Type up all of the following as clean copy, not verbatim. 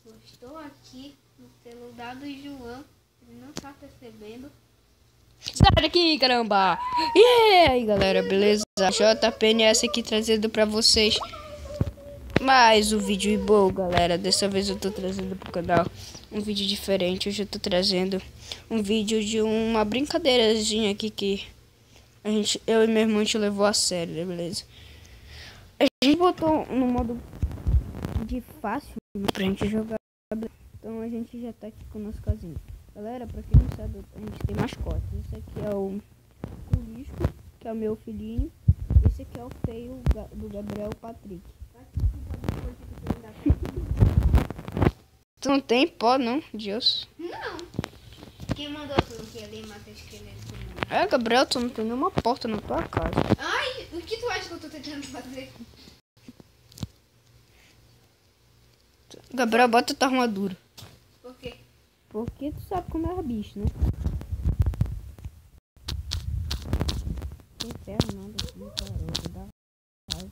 Eu estou aqui no celular do João. Ele não está percebendo. Sai daqui, caramba! E aí, galera, beleza? JPNS aqui trazendo pra vocês mais um vídeo bom, galera. Dessa vez eu tô trazendo pro canal um vídeo diferente. Hoje eu tô trazendo um vídeo de uma brincadeirazinha aqui que eu e meu irmão te levou a sério, né, beleza? A gente botou no modo de fácil pra gente jogar. Então a gente já tá aqui com o nosso casinho. Galera, pra quem não sabe, a gente tem mascotes. Esse aqui é o Culisco, que é o meu filhinho. Esse aqui é o feio do Gabriel Patrick. Tu não tem pó, não, Deus? Não. Quem mandou tu não quer ler mata esqueleto? É, Gabriel, tu não tem nenhuma porta na tua casa. Ai, o que tu acha que eu tô tentando fazer? Gabriel, bota tua armadura. Por quê? Porque tu sabe como é bicho, né? Tem ferro nada aqui, garoto. Dá raiva.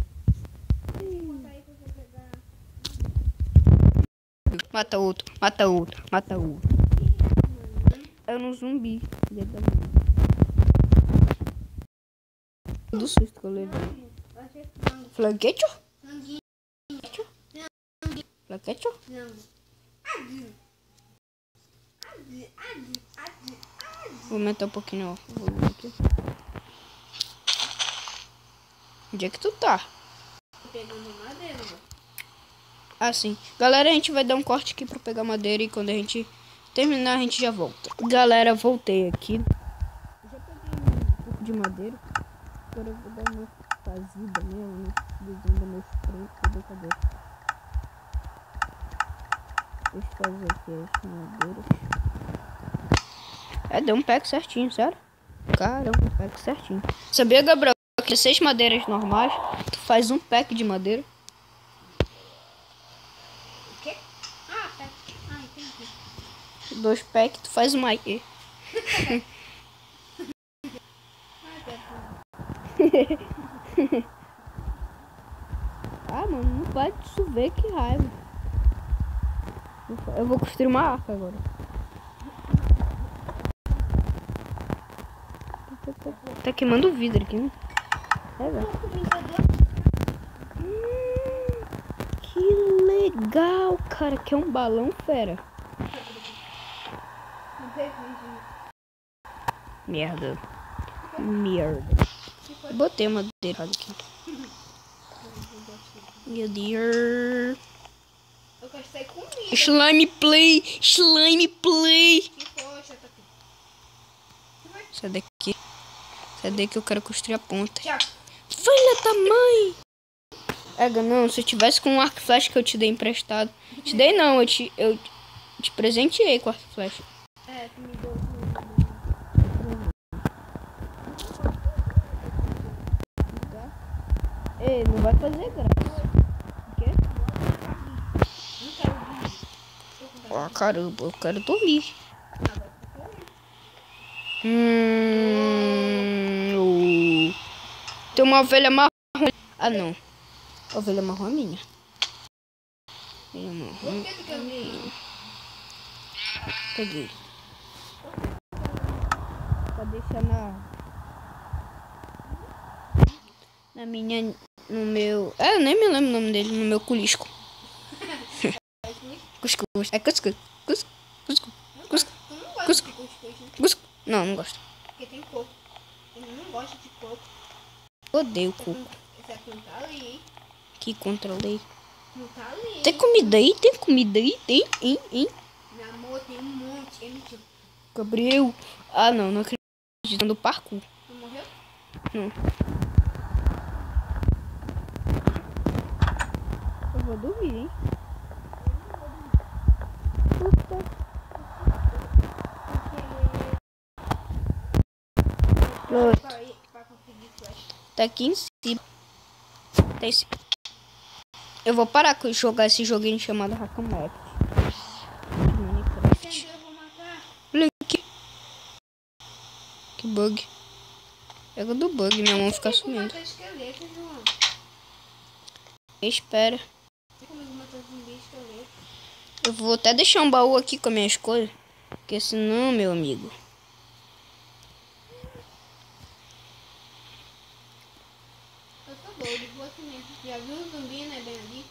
Mata outro, mata outro, mata outro. É um zumbi dentro da minha. Do susto que eu levei. Flanquete? Flanquete? Não. Vou aumentar um pouquinho o volume aqui. Onde é que tu tá? Tô pegando madeira, mano. Ah, sim. Galera, a gente vai dar um corte aqui pra pegar madeira e quando a gente terminar a gente já volta. Galera, voltei aqui. Já peguei um pouco de madeira. Agora eu vou dar uma fazida mesmo, né? Desenho do meu spray. Cadê? Deixa eu fazer aqui as madeiras. É, deu um pack certinho, sério? Caramba, um pack certinho. Sabia, Gabriel, que 6 madeiras normais, tu faz um pack de madeira? O quê? Ah, tá. Ah, entendi. 2 packs, tu faz uma aí. Ah, mano, não pode chover, que raiva. Eu vou construir uma arca agora. Tá queimando o vidro aqui, né? É, velho. Que legal, cara. Que é um balão, fera. Merda. Eu botei uma madeira aqui. Meu Deus. Eu gostei comida. Slime play. Que poxa, tá aqui. Sai daqui. Sai daqui que eu quero construir a ponta. Tchau. Filha da mãe. Ega, não. Se eu tivesse com um arco e flecha que eu te dei emprestado. Te dei não. Eu te presenteei com arco e flecha. É, tu me deu. Ei, não vai fazer graça. O quê? Não quero dormir. Ah, caramba. Eu quero dormir. Tem uma ovelha marrom. Ah, não. A ovelha marrom é minha. Ovelha marrom. Por que tu quer dormir? Peguei. Pra deixar na minha... No meu... eu nem me lembro o nome dele. No meu culisco. Cuscuz. É cuscuz. Cuscuz. Tu não gosta de cuscuz, né? Cuscuz. Não gosto. Porque tem coco. Ele não gosta de coco. Odeio coco. Esse aqui não tá ali, hein? Que controlei. Não tá ali. Tem comida aí? Tem comida aí? Tem, hein? Meu amor, tem um monte. Ele mentiu. Gabriel. Ah, não acredito no parkour. Tu morreu? Não. Eu vou dormir, hein? Pronto. Pra conseguir flash. Tá aqui em cima. Tá em cima. Eu vou parar com jogar esse joguinho chamado Hackamap. Minecraft. Eu vou matar. Olha aqui. Que bug. Pega do bug, minha mão fica sumindo. Matar esqueleto, João. Espera. Tem como matar zumbi esqueleto? Eu vou até deixar um baú aqui com as minhas coisas. Porque senão, meu amigo... Eu tô doido, vou assim mesmo. Já viu o zumbi, né? Bem ali.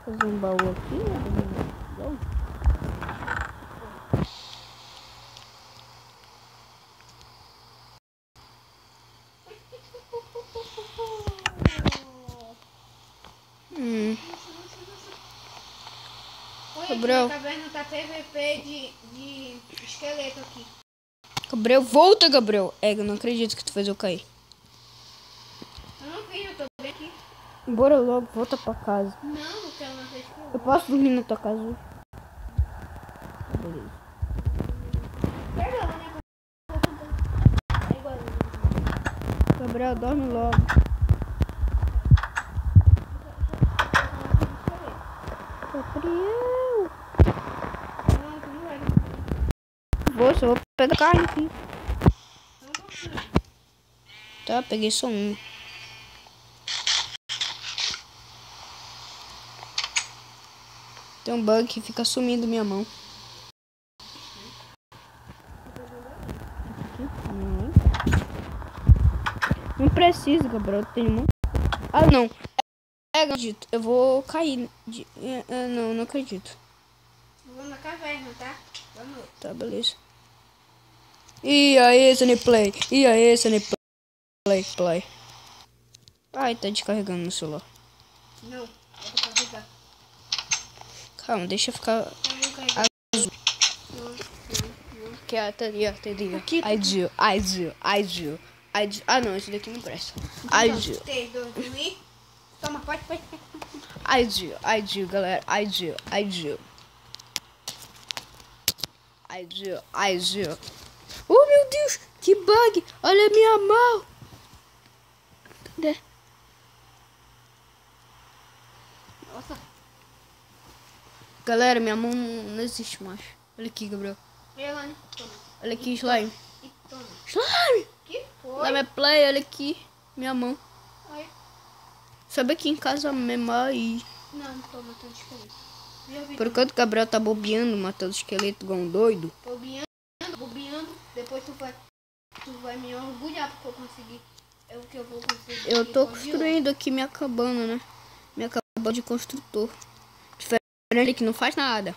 Fazer um baú aqui, né? Oi, Gabriel. aqui na caverna tá PVP de esqueleto aqui. Gabriel, volta, Gabriel. Eu não acredito que tu fez eu cair. Eu não vi, eu tô bem aqui. Bora logo, volta pra casa. Não, porque eu não sei esqueleto. Eu posso dormir na tua casa hoje? Beleza. Pega lá, né? É igual. Gabriel, dorme logo. Gabriel. Não, tu não vai. Vou, só vou pegar carne aqui. Não consigo. Tá, peguei só um. Tem um bug que fica sumindo minha mão. Não precisa, Gabriel. Eu tenho um. Ah, não. Não acredito. Eu vou cair. Não, não acredito. Eu vou na caverna, tá? Vamos. Tá, beleza. E aí, Sunny Play? E aí, Sunny Play? Ai, tá descarregando no celular. Não, eu vou carregar. Calma, deixa eu ficar. Eu vou carregar. Que é tá ali, ó. Aqui, tá I do. Ah, não, esse daqui não presta. I do. 3, 2, 1 e... Toma, pode. I do, galera. I do. Oh, meu Deus, que bug. Olha a minha mão. Cadê? Nossa. Galera, minha mão não existe mais. Olha aqui, Gabriel. Ela, né? Toma. Olha aqui, slime. E toma. Slime! Que foi? Slime é play, olha aqui. Minha mão. Ai. Sobe aqui em casa mesmo aí. Não, toma, tô esqueleto. Já vi. Por enquanto o Gabriel tá bobeando, matando esqueleto igual um doido. Bobeando. Depois tu vai me orgulhar porque eu consegui. É o que eu vou conseguir. Eu tô construindo aqui minha cabana, né? Minha cabana de construtor. Diferente que não faz nada.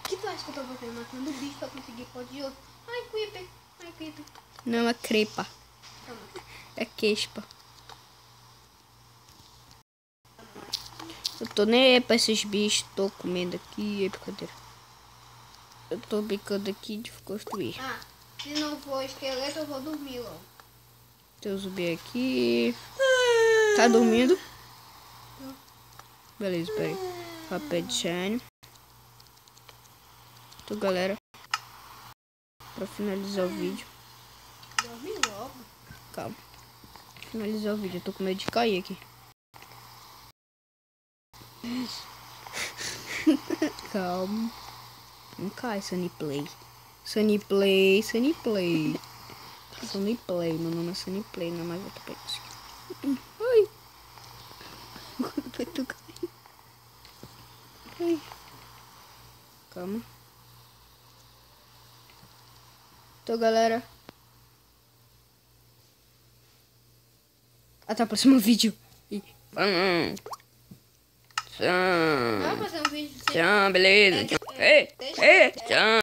Que tu acha que eu tô fazendo? Matando bicho pra conseguir pó de ouro. Ai, creeper. Não é crepa. Toma. É quespa. Eu tô nem aí pra esses bichos. Tô comendo aqui. É brincadeira. Eu tô brincando aqui de construir. Ah, se não for esqueleto, eu vou dormir logo. Tem o zumbi aqui. Tá dormindo? Beleza, peraí. Papel de shine. Então, galera. Pra finalizar o vídeo. Dorme logo. Calma. Finalizar o vídeo. Eu tô com medo de cair aqui. Calma. Não cai, Sunny Play. Sunny Play. Meu nome é Sunny Play, não é mais outra pessoa. Ai. Quando foi tu cair? Ai. Calma. Então, galera. Até o próximo vídeo. Vai fazer um vídeo sem... Tchau, beleza. Deixa- Tchau.